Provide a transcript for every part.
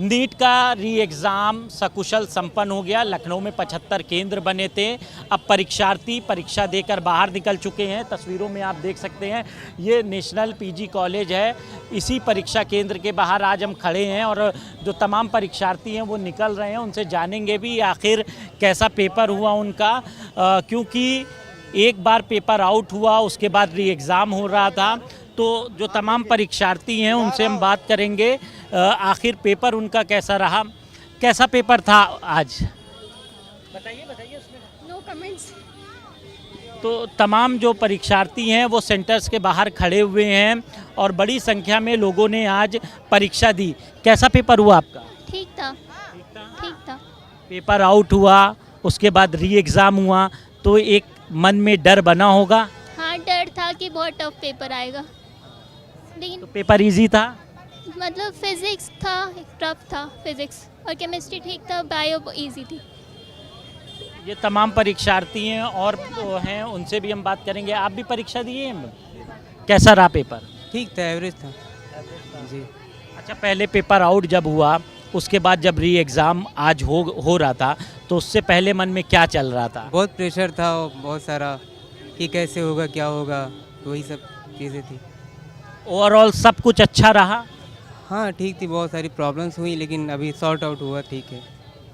NEET का री exam सकुशल संपन्न हो गया। लखनऊ में 75 केंद्र बने थे। अब परीक्षार्थी परीक्षा देकर बाहर निकल चुके हैं। तस्वीरों में आप देख सकते हैं ये नेशनल पीजी कॉलेज है। इसी परीक्षा केंद्र के बाहर आज हम खड़े हैं और जो तमाम परीक्षार्थी हैं वो निकल रहे हैं। उनसे जानेंगे भी आखिर कैसा पेपर हुआ उनका, क्योंकि एक बार पेपर आउट हुआ उसके बाद री एग्ज़ाम हो रहा था। तो जो तमाम परीक्षार्थी हैं उनसे हम बात करेंगे आखिर पेपर उनका कैसा रहा। कैसा पेपर था आज, बताइए उसमें। No comments. तो तमाम जो परीक्षार्थी हैं वो सेंटर्स के बाहर खड़े हुए हैं और बड़ी संख्या में लोगों ने आज परीक्षा दी। कैसा पेपर हुआ आपका? ठीक था। पेपर आउट हुआ उसके बाद री एग्ज़ाम हुआ तो एक मन में डर बना होगा। हाँ, डर था कि बहुत टफ पेपर आएगा, लेकिन तो पेपर इजी था? मतलब फिजिक्स था, टफ था फिजिक्स, और केमिस्ट्री ठीक था, बायो इजी थी। ये तमाम परीक्षार्थी हैं और तो हैं उनसे भी हम बात करेंगे। आप भी परीक्षा दिए हैं, कैसा रहा पेपर? ठीक था, एवरेज था जी। अच्छा, पहले पेपर आउट जब हुआ उसके बाद जब री एग्ज़ाम आज हो रहा था तो उससे पहले मन में क्या चल रहा था? बहुत प्रेशर था और बहुत सारा कि कैसे होगा क्या होगा, वही सब चीज़ें थी। ओवरऑल सब कुछ अच्छा रहा? हाँ ठीक थी, बहुत सारी प्रॉब्लम्स हुई लेकिन अभी सॉर्ट आउट हुआ, ठीक है।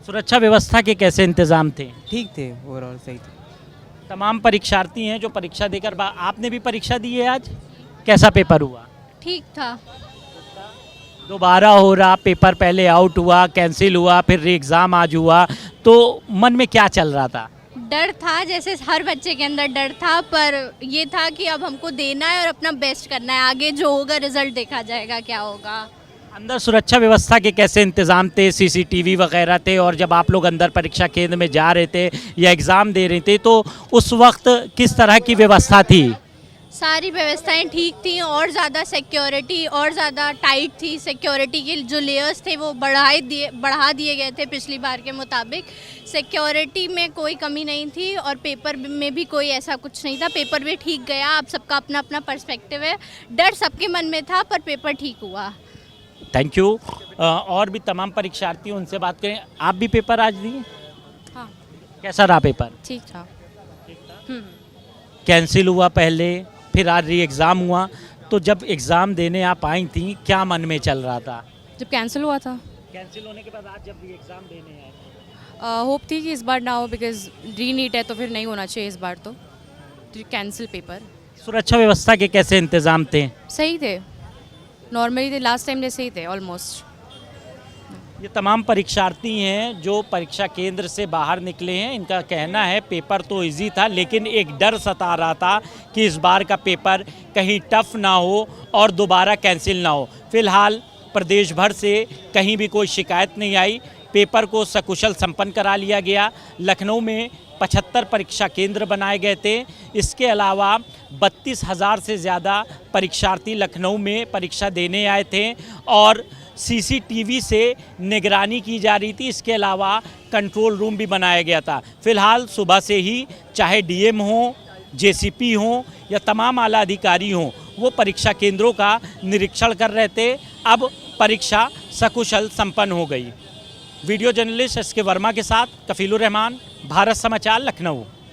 सुरक्षा व्यवस्था के कैसे इंतज़ाम थे? ठीक थे, ओवरऑल सही थे। तमाम परीक्षार्थी हैं जो परीक्षा देकर आपने भी परीक्षा दी है आज, कैसा पेपर हुआ? ठीक था। दोबारा हो रहा पेपर, पहले आउट हुआ, कैंसिल हुआ, फिर री एग्ज़ाम आज हुआ, तो मन में क्या चल रहा था? डर था, जैसे हर बच्चे के अंदर डर था, पर ये था कि अब हमको देना है और अपना बेस्ट करना है। आगे जो होगा रिजल्ट देखा जाएगा क्या होगा। अंदर सुरक्षा व्यवस्था के कैसे इंतज़ाम थे? सीसीटीवी वगैरह थे? और जब आप लोग अंदर परीक्षा केंद्र में जा रहे थे या एग्ज़ाम दे रहे थे तो उस वक्त किस तरह की व्यवस्था थी? सारी व्यवस्थाएं ठीक थी, और ज़्यादा सिक्योरिटी और ज़्यादा टाइट थी। सिक्योरिटी के जो लेयर्स थे वो बढ़ा दिए गए थे पिछली बार के मुताबिक। सिक्योरिटी में कोई कमी नहीं थी और पेपर में भी कोई ऐसा कुछ नहीं था। पेपर भी ठीक गया। अब सबका अपना अपना पर्सपेक्टिव है। डर सबके मन में था पर पेपर ठीक हुआ। Thank you. और भी तमाम परीक्षार्थी उनसे बात करें। आप भी पेपर आज दिए? हाँ। कैसा रहा पेपर? ठीक था। कैंसिल हुआ पहले, फिर आज री एग्ज़ाम हुआ, तो जब एग्ज़ाम देने आप आई थी क्या मन में चल रहा था? जब कैंसिल हुआ था, कैंसिल होने के बाद आज जब री एग्ज़ाम देने आए, होप थी कि इस बार ना हो, बिकॉज री नीट है तो फिर नहीं होना चाहिए इस बार, तो कैंसिल पेपर। सुरक्षा व्यवस्था के कैसे इंतज़ाम थे? सही थे, नॉर्मली थे, लास्ट टाइम जैसे ही थे ऑलमोस्ट। ये तमाम परीक्षार्थी हैं जो परीक्षा केंद्र से बाहर निकले हैं। इनका कहना है पेपर तो इजी था लेकिन एक डर सता रहा था कि इस बार का पेपर कहीं टफ ना हो और दोबारा कैंसिल ना हो। फिलहाल प्रदेश भर से कहीं भी कोई शिकायत नहीं आई। पेपर को सकुशल संपन्न करा लिया गया। लखनऊ में 75 परीक्षा केंद्र बनाए गए थे। इसके अलावा 32,000 से ज़्यादा परीक्षार्थी लखनऊ में परीक्षा देने आए थे और सीसीटीवी से निगरानी की जा रही थी। इसके अलावा कंट्रोल रूम भी बनाया गया था। फिलहाल सुबह से ही चाहे डीएम हो, जेसीपी हो या तमाम आला अधिकारी हों, वो परीक्षा केंद्रों का निरीक्षण कर रहे थे। अब परीक्षा सकुशल संपन्न हो गई। वीडियो जर्नलिस्ट एस के वर्मा के साथ कफीलुर रहमान, भारत समाचार, लखनऊ।